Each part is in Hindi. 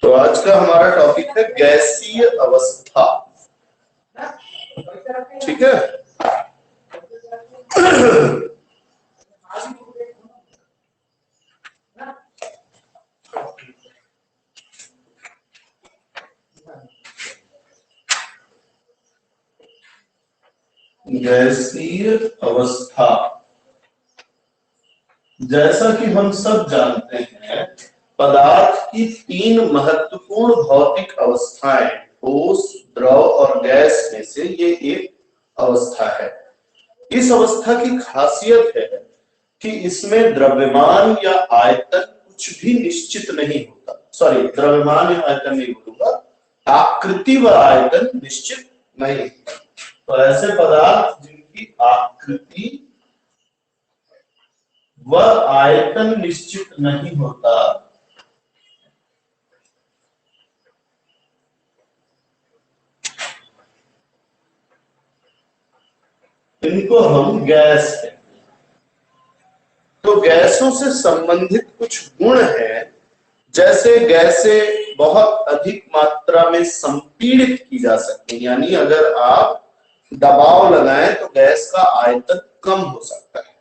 तो आज का हमारा टॉपिक है गैसीय अवस्था। ठीक है। गैसीय अवस्था, जैसा कि हम सब जानते हैं, पदार्थ की तीन महत्वपूर्ण भौतिक अवस्थाएं ठोस, द्रव और गैस में से ये एक अवस्था है। इस अवस्था की खासियत है कि इसमें द्रव्यमान या आयतन कुछ भी निश्चित नहीं होता। सॉरी, द्रव्यमान या आयतन नहीं बोलूंगा, आकृति व आयतन निश्चित नहीं होता। तो ऐसे पदार्थ जिनकी आकृति व आयतन निश्चित नहीं होता, इनको हम गैस कहते हैं। तो गैसों से संबंधित कुछ गुण हैं, जैसे गैसें बहुत अधिक मात्रा में संपीड़ित की जा सकती हैं, यानी अगर आप दबाव लगाएं तो गैस का आयतन कम हो सकता है।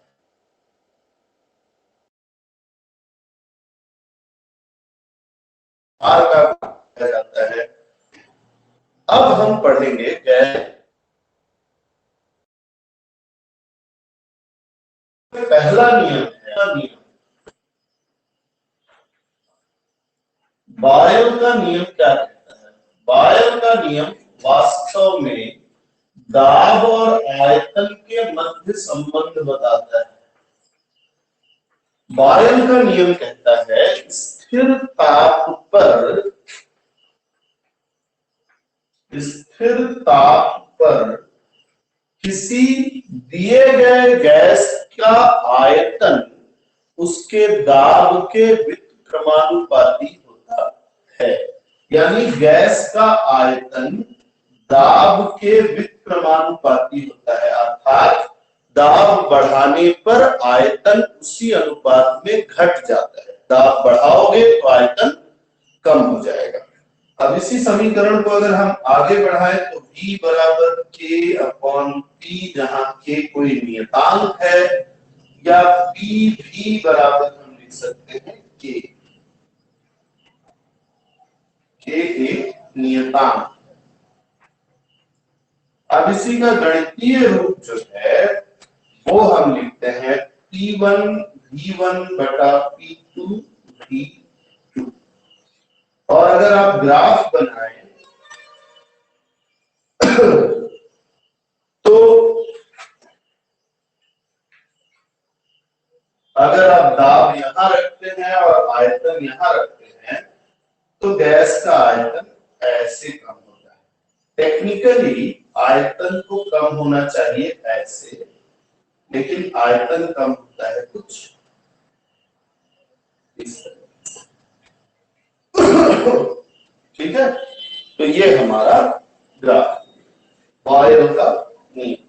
आर का कहा जाता है। अब हम पढ़ेंगे गैस। पहला नियम है बायल का नियम। क्या कहता है? बायल का नियम वास्तव में दाब और आयतन के मध्य संबंध बताता है। बायल का नियम कहता है स्थिर ताप पर किसी दिए गए गैस का आयतन उसके दाब के व्युत्क्रमानुपाती होता है। यानी गैस का आयतन दाब के व्युत्क्रमानुपाती होता है, अर्थात दाब बढ़ाने पर आयतन उसी अनुपात में घट जाता है। दाब बढ़ाओगे तो आयतन कम हो जाएगा। अब इसी समीकरण को अगर हम आगे बढ़ाएं तो V बराबर K अपॉन P, जहां K कोई नियतांक है, या P भी बराबर हम लिख सकते हैं K एक नियतांक। अब इसी का गणितीय रूप जो है वो हम लिखते हैं P1 V1 बटा P2 V2। और अगर आप ग्राफ बनाएं तो अगर आप दाब यहां रखते हैं और आयतन यहां रखते हैं तो गैस का आयतन ऐसे कम होता है। टेक्निकली आयतन को कम होना चाहिए ऐसे, लेकिन आयतन कम होता है कुछ इस तरह। ठीक है। तो ये हमारा ग्राफ बायल का नियम।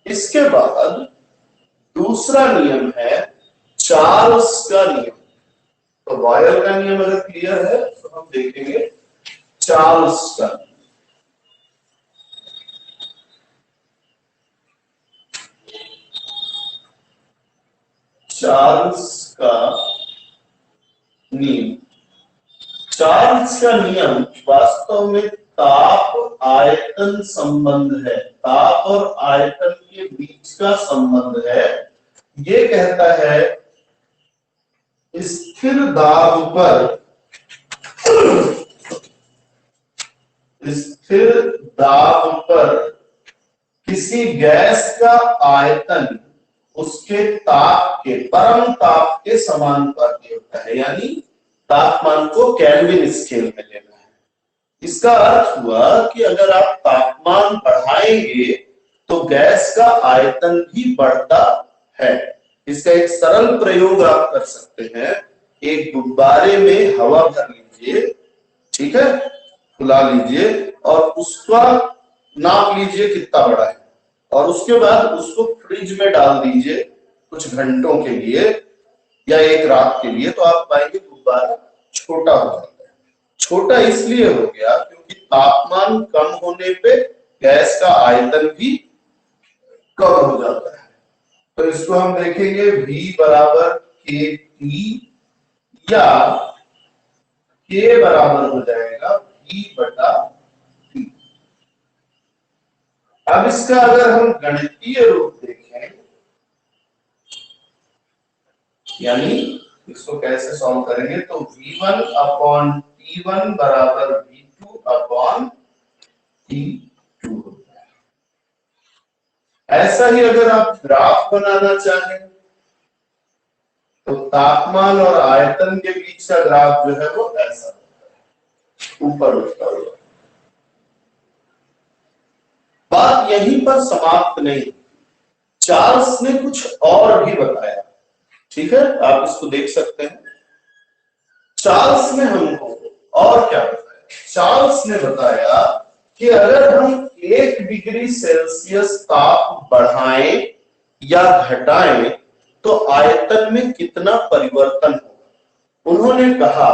इसके बाद दूसरा नियम है चार्ल्स का नियम। तो बायल का नियम अगर क्लियर है तो हम देखेंगे चार्ल्स का। चार्ल्स का नियम। चार्ल्स का नियम वास्तव में ताप आयतन संबंध है, ताप और आयतन के बीच का संबंध है। ये कहता है स्थिर दाब पर किसी गैस का आयतन उसके ताप के, परम ताप के समानुपाती होता है। यानी तापमान को केल्विन स्केल में लेना है। इसका अर्थ हुआ कि अगर आप तापमान बढ़ाएंगे तो गैस का आयतन भी बढ़ता है। इसका एक सरल प्रयोग आप कर सकते हैं। एक गुब्बारे में हवा भर लीजिए, ठीक है, फुला लीजिए और उसका नाप लीजिए कितना बड़ा है, और उसके बाद उसको फ्रिज में डाल दीजिए कुछ घंटों के लिए या एक रात के लिए, तो आप पाएंगे गुब्बारा छोटा हो जाता है। छोटा इसलिए हो गया क्योंकि तापमान कम होने पे गैस का आयतन भी कम हो जाता है। तो इसको हम देखेंगे V बराबर के टी, या के बराबर हो जाएगा V बटा टी। अब इसका अगर हम गणितीय रूप देखें, यानी इसको कैसे सॉल्व करेंगे, तो V1 अपॉन T1 बराबर V2 अपॉन T2। ऐसा ही अगर आप ग्राफ बनाना चाहें तो तापमान और आयतन के बीच का ग्राफ जो है वो ऐसा होता है, ऊपर उठता हुआ। बात यहीं पर समाप्त नहीं, चार्ल्स ने कुछ और भी बताया। ठीक है, आप इसको देख सकते हैं। चार्ल्स ने हमको और क्या बताया? चार्ल्स ने बताया कि अगर हम 1 डिग्री सेल्सियस ताप बढ़ाएं या घटाएं तो आयतन में कितना परिवर्तन होगा। उन्होंने कहा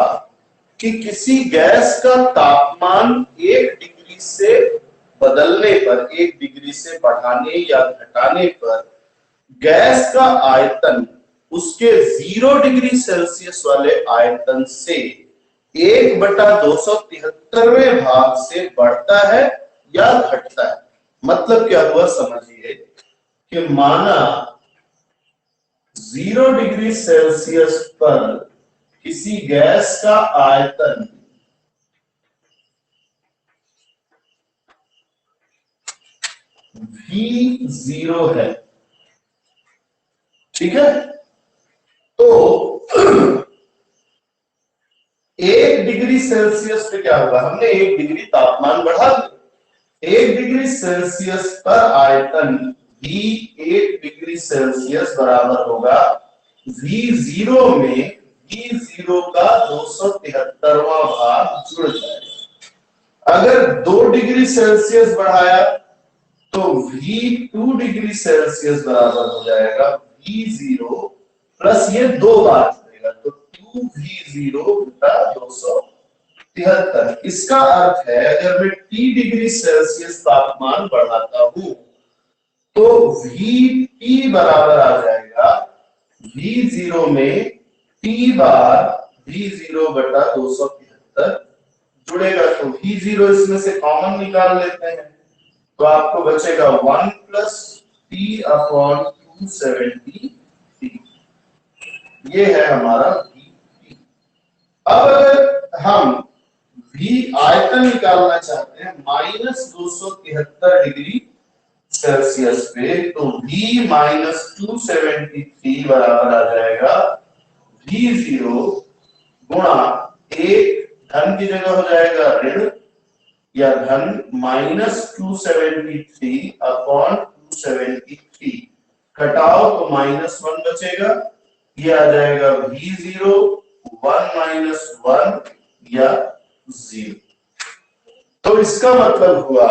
कि किसी गैस का तापमान 1 डिग्री से बदलने पर, 1 डिग्री से बढ़ाने या घटाने पर गैस का आयतन उसके 0 डिग्री सेल्सियस वाले आयतन से 1/273वें भाग से बढ़ता है या घटता है। मतलब क्या हुआ समझिए कि माना 0 डिग्री सेल्सियस पर किसी गैस का आयतन V0 है, ठीक है, तो 1 डिग्री सेल्सियस पे क्या होगा, हमने 1 डिग्री तापमान बढ़ा दिया। 1 डिग्री सेल्सियस पर आयतन V 1 डिग्री सेल्सियस बराबर होगा V0 में V0 का 273वां भाग जुड़ जाएगा। अगर 2 डिग्री सेल्सियस बढ़ाया तो V2 डिग्री सेल्सियस बराबर हो जाएगा V0 प्लस ये 2 बार जुड़ेगा, तो 2V0 बटा 273। इसका अर्थ है अगर मैं T डिग्री सेल्सियस तापमान बढ़ाता हूं तो VT बराबर आ जाएगा V0 में T बार V0 बटा 273 जुड़ेगा। तो V0 इसमें से कॉमन निकाल लेते हैं तो आपको बचेगा 1 प्लस T अपॉन 270। ये है हमारा V। अब अगर हम V आयतन निकालना चाहते हैं -273 डिग्री सेल्सियस पे, तो V माइनस 273 बराबर आ जाएगा V0 गुणा 1 धन की जगह हो जाएगा ऋण या धन -273 अपॉन 273, घटाओ तो -1 बचेगा, ये आ जाएगा V0 1 - 1 या 0। तो इसका मतलब हुआ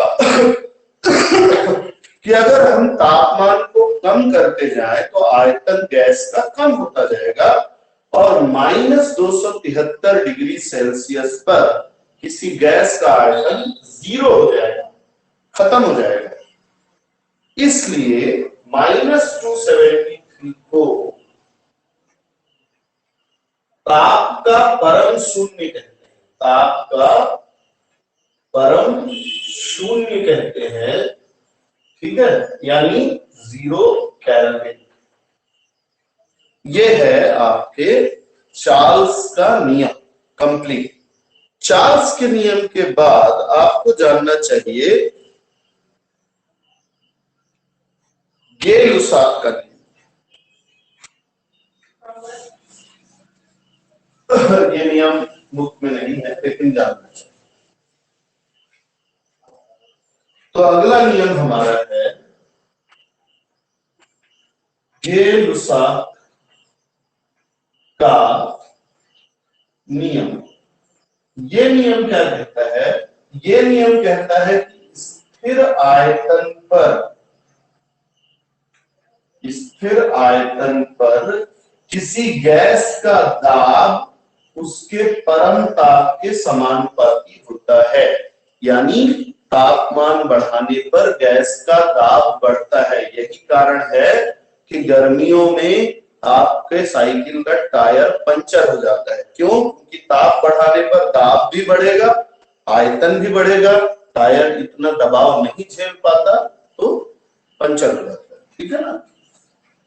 कि अगर हम तापमान को कम करते जाएं तो आयतन गैस का कम होता जाएगा और -273 डिग्री सेल्सियस पर किसी गैस का आयतन 0 हो जाएगा, खत्म हो जाएगा। इसलिए -273 को ताप का परम शून्य कहते हैं, ताप का परम शून्य कहते हैं, ठीक है, यानी 0 केल्विन। ये है आपके चार्ल्स का नियम कंप्लीट। चार्ल्स के नियम के बाद आपको जानना चाहिए गै-लुसाक का नियम। ये नियम बुक में नहीं है लेकिन जानना चाहिए। तो अगला नियम हमारा है गै-लुसाक का नियम। ये नियम क्या कहता है? ये नियम कहता है कि स्थिर आयतन पर किसी गैस का दाब उसके परम ताप के समानुपाती होता है। यानी तापमान बढ़ाने पर गैस का दाब बढ़ता है। यही कारण है कि गर्मियों में आपके साइकिल का टायर पंचर हो जाता है। क्यों? क्योंकि ताप बढ़ाने पर दाब भी बढ़ेगा, आयतन भी बढ़ेगा, टायर इतना दबाव नहीं झेल पाता तो पंचर हो जाता है। ठीक है ना?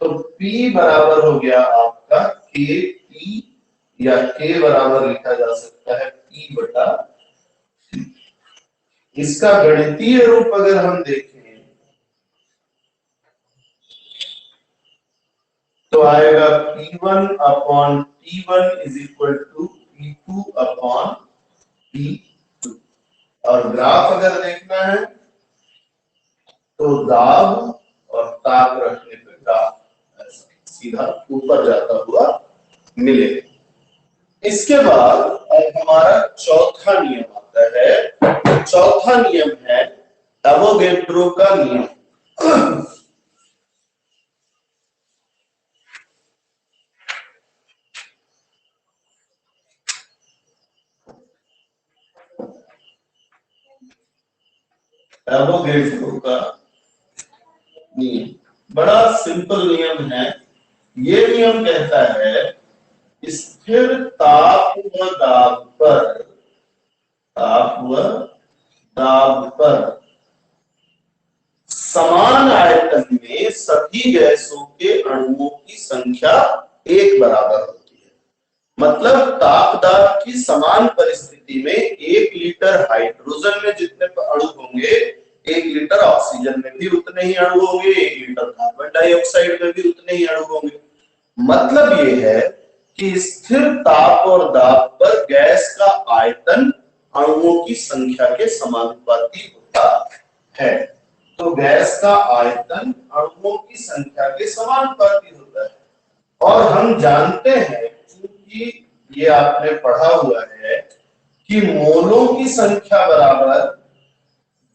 तो P बराबर हो गया आपका के पी, या के बराबर लिखा जा सकता है P बटा। इसका गणितीय रूप अगर हम देखें तो आएगा P1 upon T1 is equal to P2 upon P2। और ग्राफ अगर देखना है तो दाब और ताप रखने पे ग्राफ ऐसा सीधा ऊपर जाता हुआ मिलेगा। इसके बाद अब हमारा चौथा नियम आता है। चौथा नियम है एवोगैड्रो का नियम। एवोगैड्रो का नियम बड़ा सिंपल नियम है। ये नियम कहता है स्थिर ताप व दाब पर, ताप व दाब पर समान आयतन में सभी गैसों के अणुओं की संख्या एक बराबर होती है। मतलब ताप दाब की समान परिस्थिति में 1 लीटर हाइड्रोजन में जितने अणु होंगे 1 लीटर ऑक्सीजन में भी उतने ही अणु होंगे, 1 लीटर कार्बन डाइऑक्साइड में भी उतने ही अणु होंगे। मतलब ये है कि स्थिर ताप और दाब पर गैस का आयतन अणुओं की संख्या के समानुपाती होता है। तो गैस का आयतन अणुओं की संख्या के समानुपाती होता है। और हम जानते हैं, क्योंकि ये आपने पढ़ा हुआ है कि मोलों की संख्या बराबर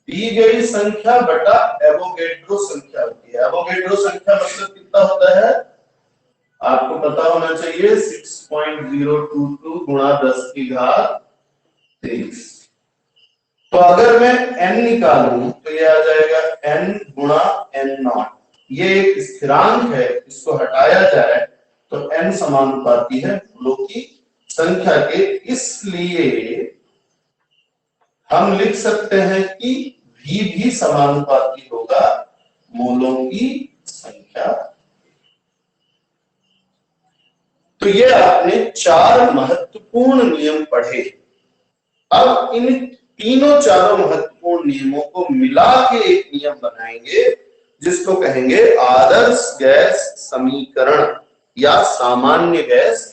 दी गई संख्या बटा एवोगैड्रो संख्या होती है। एवोगैड्रो संख्या मतलब कितना होता है आपको पता होना चाहिए, 6.022 गुणा 10 की घात 23। तो अगर मैं n निकालूं तो ये आ जाएगा n गुणा n नॉट। ये एक स्थिरांक है, इसको हटाया जाए तो n समानुपाती है मोलों की संख्या के। इसलिए हम लिख सकते हैं कि v भी समानुपाती होगा मोलों की संख्या। तो ये आपने 4 महत्वपूर्ण नियम पढ़े। अब इन चारों महत्वपूर्ण नियमों को मिला के एक नियम बनाएंगे जिसको कहेंगे आदर्श गैस समीकरण या सामान्य गैस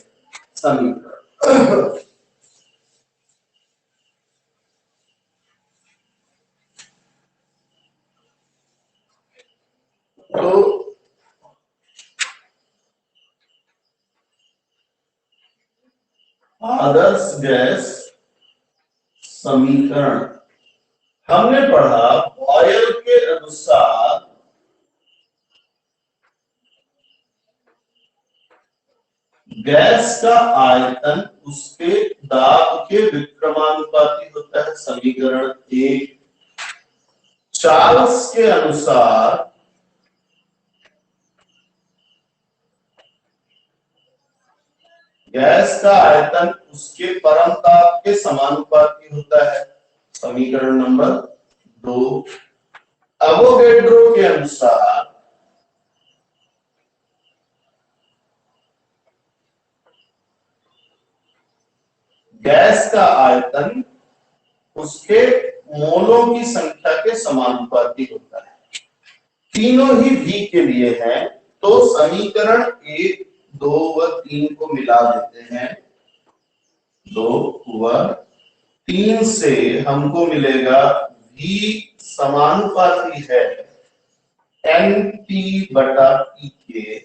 समीकरण। तो आदर्श गैस समीकरण हमने पढ़ा बॉयल के अनुसार गैस का आयतन उसके दाब के विक्रमानुपाती होता है, समीकरण 1। चार्ल्स के अनुसार गैस का आयतन उसके परम ताप के समानुपाती होता है, समीकरण नंबर 2। एवोगैड्रो के अनुसार गैस का आयतन उसके मोलों की संख्या के समानुपाती होता है। तीनों ही V के लिए हैं, तो समीकरण 1, 2 व 3 को मिला देते हैं। 2 व 3 से हमको मिलेगा V समानुपाती है NP बटा P के।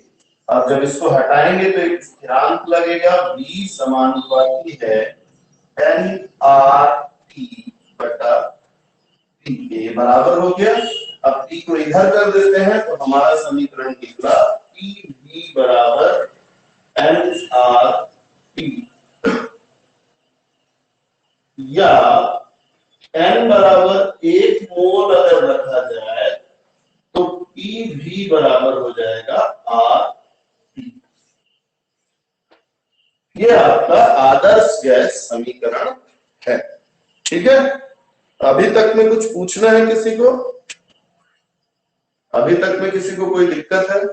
और जब इसको हटाएंगे तो एक स्थिरांक लगेगा, V समानुपाती है NRT बटा P के। बराबर हो गया। अब P को इधर कर देते हैं तो हमारा समीकरण निकला PV बराबर NRT। या n बराबर 1 मोल अगर रखा जाए तो P भी बराबर हो जाएगा R। ये आपका आदर्श गैस समीकरण है। ठीक है, अभी तक में कुछ पूछना है किसी को? अभी तक में किसी को कोई दिक्कत है?